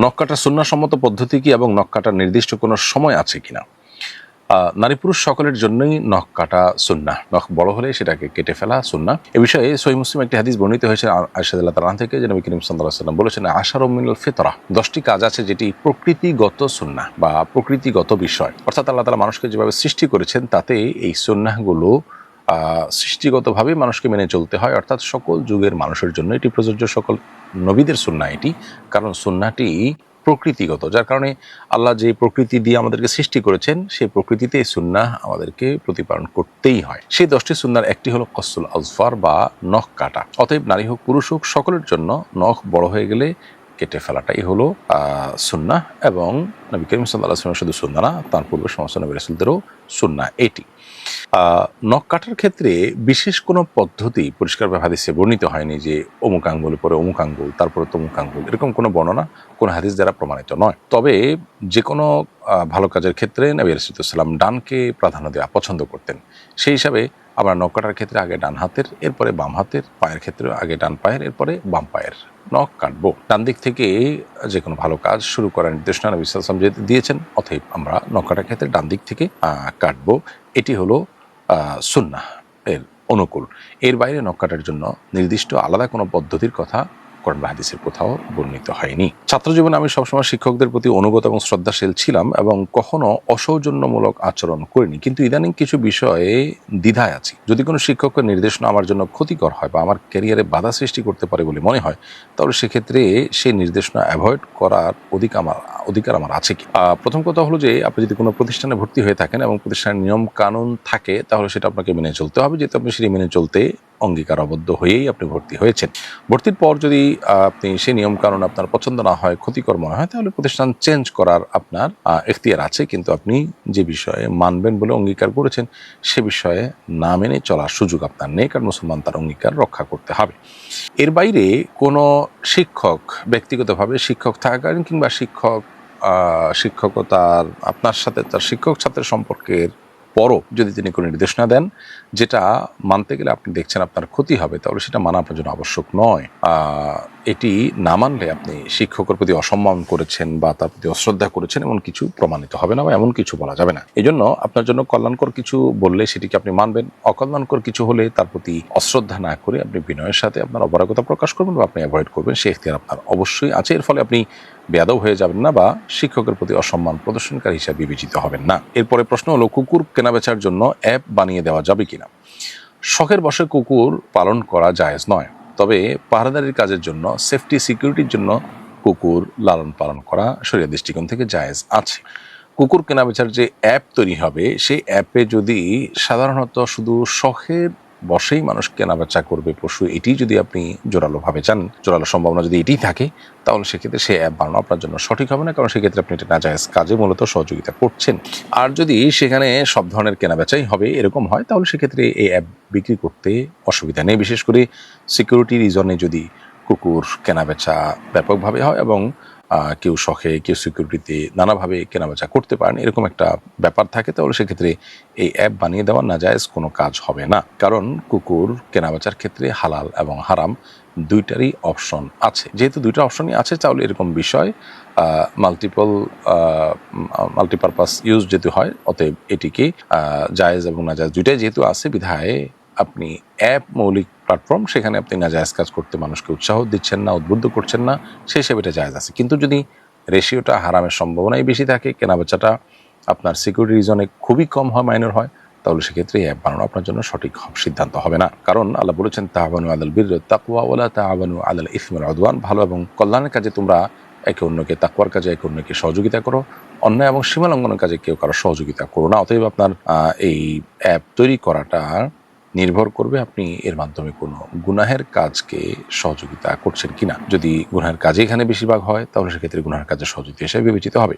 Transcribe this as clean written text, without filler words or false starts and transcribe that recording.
নখ কাটার সুন্নাহসম্মত পদ্ধতি কি এবং নখ কাটার নির্দিষ্ট কোনো সময় আছে কিনা? নারী পুরুষ সকলের জন্যই নখ কাটা সুন্নাহ। নখ বড় হলে সেটাকে কেটে ফেলা সুন্নাহ। এ বিষয়ে সহিহ মুসলিম একটি হাদিস বর্ণিত হয়েছে আয়েশা রাদিয়াল্লাহু তাআলা থেকে, যে নবী করিম সাল্লাল্লাহু আলাইহি ওয়াসাল্লাম বলেছেন, আশারু মিনাল ফিতরাহ, 10টি কাজ আছে যেটি প্রকৃতিগত সুন্নাহ বা প্রকৃতিগত বিষয়। অর্থাৎ আল্লাহ তাআলা মানুষকে যেভাবে সৃষ্টি করেছেন তাতে এই সুন্নাহগুলো সৃষ্টিগতভাবে মানুষকে মেনে চলতে হয়। অর্থাৎ সকল যুগের মানুষের জন্য এটি প্রযোজ্য, সকল নবীদের সুন্নাহ এটি। কারণ সুন্নাহটি প্রকৃতিগত, যার কারণে আল্লাহ যে প্রকৃতি দিয়ে আমাদেরকে সৃষ্টি করেছেন সেই প্রকৃতিতে এই সুন্নাহ আমাদেরকে প্রতিপালন করতেই হয়। সেই 10টি সুন্নাহর একটি হলো কসুল আজফার বা নখ কাটা। অতএব নারী হোক পুরুষ হোক সকলের জন্য নখ বড় হয়ে গেলে কেটে ফেলাটাই হলো সুন্নাহ। এবং নবী করিম সাল্লাল্লাহু আলাইহি ওয়াসাল্লাম শুধু সুন্নাহ না, তার পূর্বে সমস্ত নবী রাসূলদেরও সুন্নাহ এটি। নখ কাটার ক্ষেত্রে বিশেষ কোনো পদ্ধতি পরিষ্কারভাবে হাদিসে বর্ণিত হয়নি যে অমুক আঙ্গুলের পরে অমুক আঙ্গুল, তারপরে তমুক আঙ্গুল, এরকম কোনো বর্ণনা কোনো হাদিস দ্বারা প্রমাণিত নয়। তবে যে কোনো ভালো কাজের ক্ষেত্রে নবী রাসূলুল্লাহ সাল্লাল্লাহু আলাইহি ওয়াসাল্লাম ডানকে প্রাধান্য দেওয়া পছন্দ করতেন। সেই হিসাবে আমরা নখ কাটার ক্ষেত্রে আগে ডান হাতের, এরপরে বাম হাতের, পায়ের ক্ষেত্রে আগে ডান পায়ের, এরপরে বাম পায়ের নখ কাটবো। ডান দিক থেকে যে কোনো ভালো কাজ শুরু করার নির্দেশনা নবী সাল্লাল্লাহু আলাইহি ওয়াসাল্লাম দিয়েছেন, অতএব আমরা নখ কাটার ক্ষেত্রে ডান দিক থেকে কাটবো। এটি হলো সুন্নাহ এর অনুকূল। এর বাইরে নখ কাটার জন্য নির্দিষ্ট আলাদা কোনো পদ্ধতির কথা কোরআন বা হাদিসের কোথাও বর্ণিত হয়নি। ছাত্র জীবনে আমি সবসময় শিক্ষকদের প্রতি অনুগত এবং শ্রদ্ধাশীল ছিলাম এবং কখনো অসৌজন্যমূলক আচরণ করিনি, কিন্তু ইদানিং কিছু বিষয়ে দ্বিধায় আছি। যদি কোনো শিক্ষকের নির্দেশনা আমার জন্য ক্ষতিকর হয় বা আমার ক্যারিয়ারে বাধা সৃষ্টি করতে পারে বলে মনে হয়, তাহলে সেক্ষেত্রে সেই নির্দেশনা অ্যাভয়েড করার অধিকার আমার আছে কি? প্রথম কথা হলো যে আপনি যদি কোনো প্রতিষ্ঠানে ভর্তি হয়ে থাকেন এবং প্রতিষ্ঠানের নিয়ম কানুন থাকে, তাহলে সেটা আপনাকে মেনে চলতে হবে, যেহেতু আপনি সেটি মেনে চলতে অঙ্গীকারাবদ্ধ হয়েই আপনি ভর্তি হয়েছেন। ভর্তির পর যদি আপনি সেই নিয়ম কানুন আপনার পছন্দ না হয়, ক্ষতিকর মনে হয়, তাহলে প্রতিষ্ঠান চেঞ্জ করার আপনার এখতিয়ার আছে, কিন্তু আপনি যে বিষয়ে মানবেন বলে অঙ্গীকার করেছেন সে বিষয়ে না মেনে চলার সুযোগ আপনার নেই, কারণ মুসলমান তার অঙ্গীকার রক্ষা করতে হবে। এর বাইরে কোনো শিক্ষক ব্যক্তিগতভাবে শিক্ষক থাকাকালীন কিংবা শিক্ষকতার আপনার সাথে তার শিক্ষক ছাত্রের সম্পর্কের পরও যদি তিনি কোনো নির্দেশনা দেন যেটা মানতে গেলে আপনি দেখছেন আপনার ক্ষতি হবে, তাহলে সেটা মানা আপনার জন্য আবশ্যক নয়। এটি না মানলে আপনি শিক্ষকের প্রতি অসম্মান করেছেন বা তার প্রতি অশ্রদ্ধা করেছেন এমন কিছু প্রমাণিত হবে না বা এমন কিছু বলা যাবে না। এই জন্য আপনার জন্য কল্যাণকর কিছু বললে সেটিকে আপনি মানবেন, অকল্যাণকর কিছু হলে তার প্রতি অশ্রদ্ধা না করে আপনি বিনয়ের সাথে আপনার অপারগতা প্রকাশ করবেন বা আপনি অ্যাভয়েড করবেন, সে এখতিয়ার আপনার অবশ্যই আছে। এর ফলে আপনি বেয়াদব হয়ে যাবেন না বা শিক্ষকের প্রতি অসম্মান প্রদর্শনকারী হিসাবে বিবেচিত হবেন না। এরপরে প্রশ্ন হলো, কুকুর কেনাবেচার জন্য অ্যাপ বানিয়ে দেওয়া যাবে কিনা? শখের বশে কুকুর পালন করা জায়েজ নয়, তবে পাহারাদারির কাজের জন্য, সেফটি সিকিউরিটির জন্য কুকুর লালন পালন করা শরীয়তের দৃষ্টিকোণ থেকে জায়েজ আছে। কুকুর কেনাবেচার যে অ্যাপ তৈরি হবে সেই অ্যাপে যদি সাধারণত শুধু শখের বসেই মানুষ কেনাবেচা করবে পশু, এটি যদি আপনি জোরালোভাবে চান, জোরালো সম্ভাবনা যদি এটিই থাকে, তাহলে সেক্ষেত্রে সেই অ্যাপ বানানো আপনার জন্য সঠিক হবে না, কারণ সেক্ষেত্রে আপনি এটা নাজায়েজ কাজে মূলত সহযোগিতা করছেন। আর যদি সেখানে সব ধরনের কেনাবেচাই হবে এরকম হয়, তাহলে সেক্ষেত্রে এই অ্যাপ বিক্রি করতে অসুবিধা নেই। বিশেষ করে সিকিউরিটি রিজনে যদি কুকুর কেনাবেচা ব্যাপকভাবে হয় এবং কেউ শখে কেউ সিকিউরিটিতে নানাভাবে কেনাবেচা করতে পারেন এরকম একটা ব্যাপার থাকে, তাহলে সেক্ষেত্রে এই অ্যাপ বানিয়ে দেওয়া নাজায়েজ কোনো কাজ হবে না। কারণ কুকুর কেনাবেচার ক্ষেত্রে হালাল এবং হারাম দুইটারই অপশন আছে। যেহেতু দুইটা অপশনই আছে, তাহলে এরকম বিষয় মাল্টিপারপাস ইউজ যেহেতু হয়, অতএব এটিকে জায়েজ এবং নাজায়েজ দুইটাই যেহেতু আছে, বিধায় আপনি অ্যাপ মৌলিক প্ল্যাটফর্ম, সেখানে আপনি নাজায়েজ কাজ করতে মানুষকে উৎসাহ দিচ্ছেন না, উদ্বুদ্ধ করছেন না, সেই হিসেবে এটা জায়েজ আছে। কিন্তু যদি রেশিওটা হারামের সম্ভাবনাই বেশি থাকে, কেনাবেচাটা আপনার সিকিউরিটি রিজনে খুবই কম হয়, মাইনর হয়, তাহলে সেক্ষেত্রে এই অ্যাপ বানানো আপনার জন্য সঠিক সিদ্ধান্ত হবে না। কারণ আল্লাহ বলেছেন, তাআওয়ানু আলাল বিররি ওয়াত তাকওয়া ওয়ালা তাআওয়ানু আলাল ইসমি ওয়াল উদওয়ান, ভালো এবং কল্যাণের কাজে তোমরা একে অন্যকে, তাকওয়ার কাজে একে অন্যকে সহযোগিতা করো, অন্যায় এবং সীমা লঙ্ঘনের কাজে কেউ কারো সহযোগিতা করো না। অতএব আপনার এই অ্যাপ তৈরি করাটা নির্ভর করবে আপনি এর মাধ্যমে কোনো গুনাহের কাজকে সহযোগিতা করছেন কিনা। যদি গুনাহের কাজে এখানে বেশিরভাগ হয়, তাহলে সেক্ষেত্রে গুনাহের কাজের সহযোগিতা হিসেবে বিবেচিত হবে।